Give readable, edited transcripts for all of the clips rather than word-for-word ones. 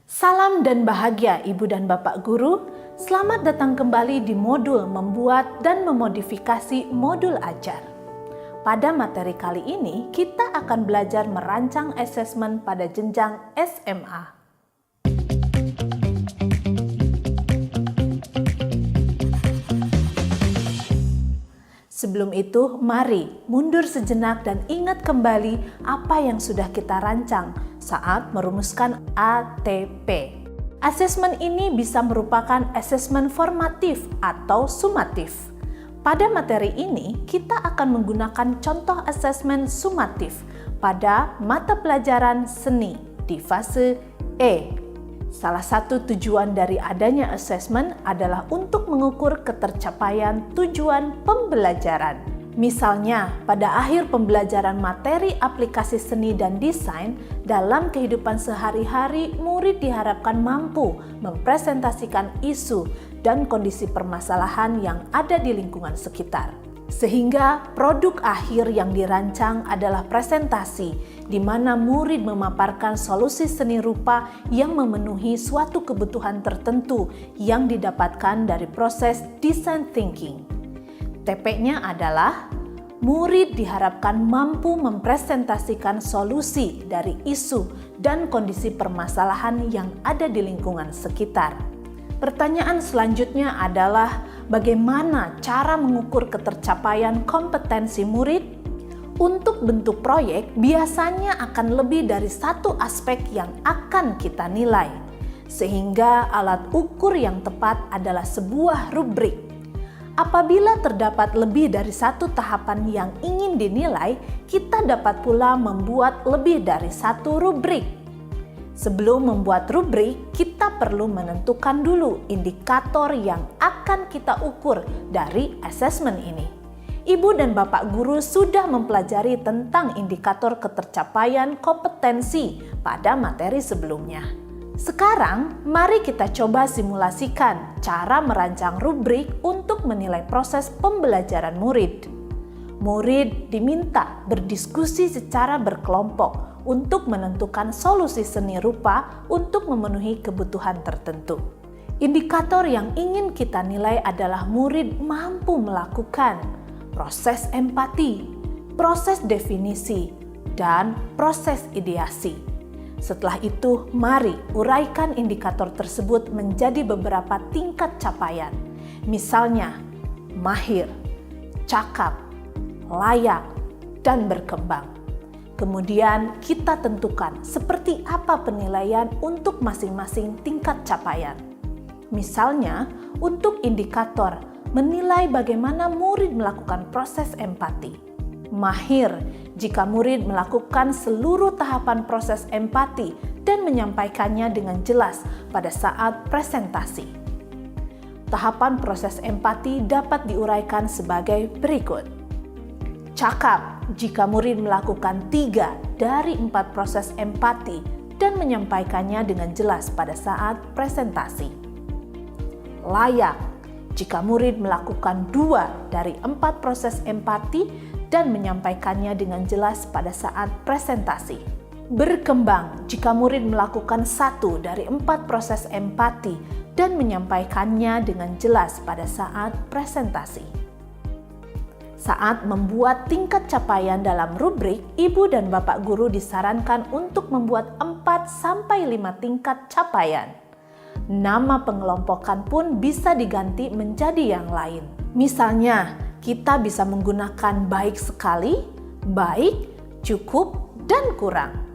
Salam dan bahagia Ibu dan Bapak Guru, selamat datang kembali di modul membuat dan memodifikasi modul ajar. Pada materi kali ini, kita akan belajar merancang asesmen pada jenjang SMA. Sebelum itu, mari mundur sejenak dan ingat kembali apa yang sudah kita rancang saat merumuskan ATP. Asesmen ini bisa merupakan asesmen formatif atau sumatif. Pada materi ini, kita akan menggunakan contoh asesmen sumatif pada mata pelajaran seni di fase E. Salah satu tujuan dari adanya asesmen adalah untuk mengukur ketercapaian tujuan pembelajaran. Misalnya, pada akhir pembelajaran materi aplikasi seni dan desain, dalam kehidupan sehari-hari, murid diharapkan mampu mempresentasikan isu dan kondisi permasalahan yang ada di lingkungan sekitar. Sehingga produk akhir yang dirancang adalah presentasi di mana murid memaparkan solusi seni rupa yang memenuhi suatu kebutuhan tertentu yang didapatkan dari proses design thinking. TP-nya adalah murid diharapkan mampu mempresentasikan solusi dari isu dan kondisi permasalahan yang ada di lingkungan sekitar. Pertanyaan selanjutnya adalah bagaimana cara mengukur ketercapaian kompetensi murid? Untuk bentuk proyek biasanya akan lebih dari satu aspek yang akan kita nilai, sehingga alat ukur yang tepat adalah sebuah rubrik. Apabila terdapat lebih dari satu tahapan yang ingin dinilai, kita dapat pula membuat lebih dari satu rubrik. Sebelum membuat rubrik, kita perlu menentukan dulu indikator yang akan kita ukur dari asesmen ini. Ibu dan Bapak Guru sudah mempelajari tentang indikator ketercapaian kompetensi pada materi sebelumnya. Sekarang, mari kita coba simulasikan cara merancang rubrik untuk menilai proses pembelajaran murid. Murid diminta berdiskusi secara berkelompok untuk menentukan solusi seni rupa untuk memenuhi kebutuhan tertentu. Indikator yang ingin kita nilai adalah murid mampu melakukan proses empati, proses definisi, dan proses ideasi. Setelah itu, mari uraikan indikator tersebut menjadi beberapa tingkat capaian. Misalnya, mahir, cakap, layak, dan berkembang. Kemudian kita tentukan seperti apa penilaian untuk masing-masing tingkat capaian. Misalnya, untuk indikator menilai bagaimana murid melakukan proses empati. Mahir jika murid melakukan seluruh tahapan proses empati dan menyampaikannya dengan jelas pada saat presentasi. Tahapan proses empati dapat diuraikan sebagai berikut. Cakap jika murid melakukan 3 dari 4 proses empati dan menyampaikannya dengan jelas pada saat presentasi. Layak jika murid melakukan 2 dari 4 proses empati dan menyampaikannya dengan jelas pada saat presentasi. Berkembang jika murid melakukan 1 dari 4 proses empati dan menyampaikannya dengan jelas pada saat presentasi. Saat membuat tingkat capaian dalam rubrik, Ibu dan Bapak Guru disarankan untuk membuat 4-5 tingkat capaian. Nama pengelompokan pun bisa diganti menjadi yang lain. Misalnya, kita bisa menggunakan baik sekali, baik, cukup, dan kurang.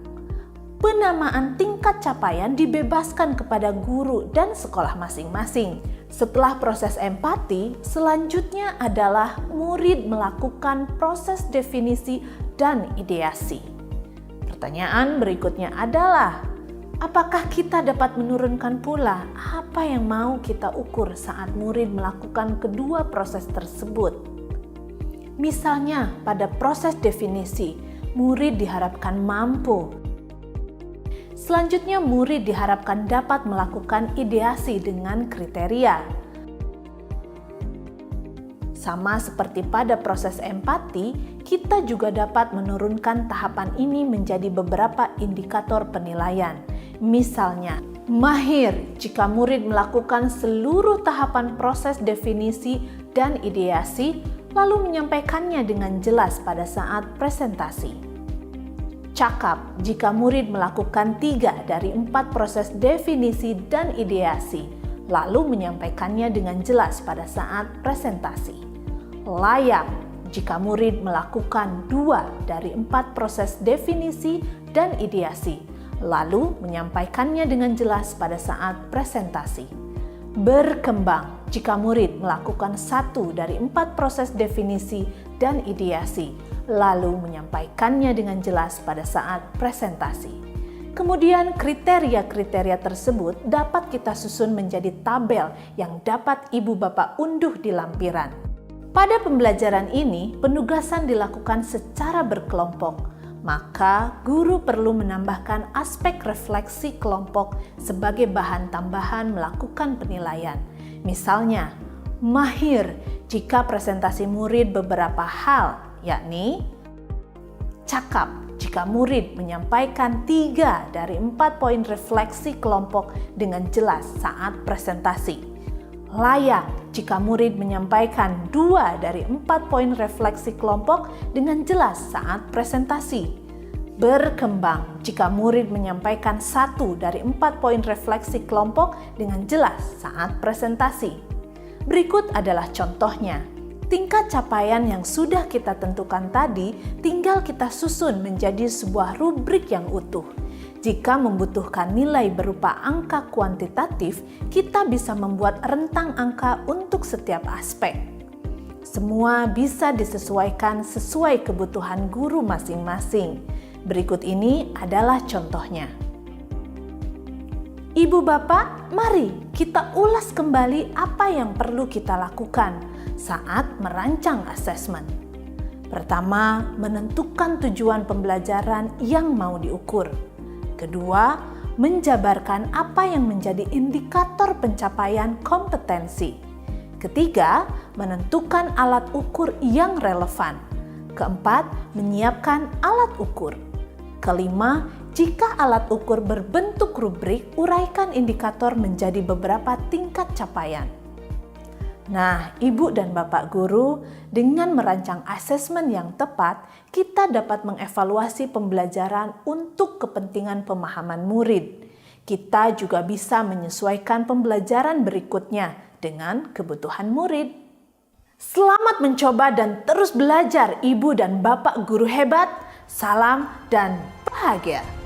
Penamaan tingkat capaian dibebaskan kepada guru dan sekolah masing-masing. Setelah proses empati, selanjutnya adalah murid melakukan proses definisi dan ideasi. Pertanyaan berikutnya adalah, apakah kita dapat menurunkan pula apa yang mau kita ukur saat murid melakukan kedua proses tersebut? Misalnya, pada proses definisi, murid diharapkan mampu. Selanjutnya, murid diharapkan dapat melakukan ideasi dengan kriteria. Sama seperti pada proses empati, kita juga dapat menurunkan tahapan ini menjadi beberapa indikator penilaian. Misalnya, mahir jika murid melakukan seluruh tahapan proses definisi dan ideasi, lalu menyampaikannya dengan jelas pada saat presentasi. Cakap jika murid melakukan 3 dari 4 proses definisi dan ideasi, lalu menyampaikannya dengan jelas pada saat presentasi. Layak jika murid melakukan 2 dari 4 proses definisi dan ideasi, lalu menyampaikannya dengan jelas pada saat presentasi. Berkembang jika murid melakukan 1 dari 4 proses definisi dan ideasi, lalu menyampaikannya dengan jelas pada saat presentasi. Kemudian kriteria-kriteria tersebut dapat kita susun menjadi tabel yang dapat ibu bapak unduh di lampiran. Pada pembelajaran ini, penugasan dilakukan secara berkelompok, maka guru perlu menambahkan aspek refleksi kelompok sebagai bahan tambahan melakukan penilaian. Misalnya, mahir jika presentasi murid beberapa hal, yakni cakap jika murid menyampaikan 3 dari 4 poin refleksi kelompok dengan jelas saat presentasi. Layak jika murid menyampaikan 2 dari 4 poin refleksi kelompok dengan jelas saat presentasi. Berkembang jika murid menyampaikan 1 dari 4 poin refleksi kelompok dengan jelas saat presentasi. Berikut adalah contohnya. Tingkat capaian yang sudah kita tentukan tadi tinggal kita susun menjadi sebuah rubrik yang utuh. Jika membutuhkan nilai berupa angka kuantitatif, kita bisa membuat rentang angka untuk setiap aspek. Semua bisa disesuaikan sesuai kebutuhan guru masing-masing. Berikut ini adalah contohnya. Ibu bapak, mari kita ulas kembali apa yang perlu kita lakukan saat merancang asesmen. Pertama, menentukan tujuan pembelajaran yang mau diukur. Kedua, menjabarkan apa yang menjadi indikator pencapaian kompetensi. Ketiga, menentukan alat ukur yang relevan. Keempat, menyiapkan alat ukur. Kelima, jika alat ukur berbentuk rubrik, uraikan indikator menjadi beberapa tingkat capaian. Nah, Ibu dan Bapak Guru, dengan merancang asesmen yang tepat, kita dapat mengevaluasi pembelajaran untuk kepentingan pemahaman murid. Kita juga bisa menyesuaikan pembelajaran berikutnya dengan kebutuhan murid. Selamat mencoba dan terus belajar, Ibu dan Bapak Guru hebat. Salam dan bahagia.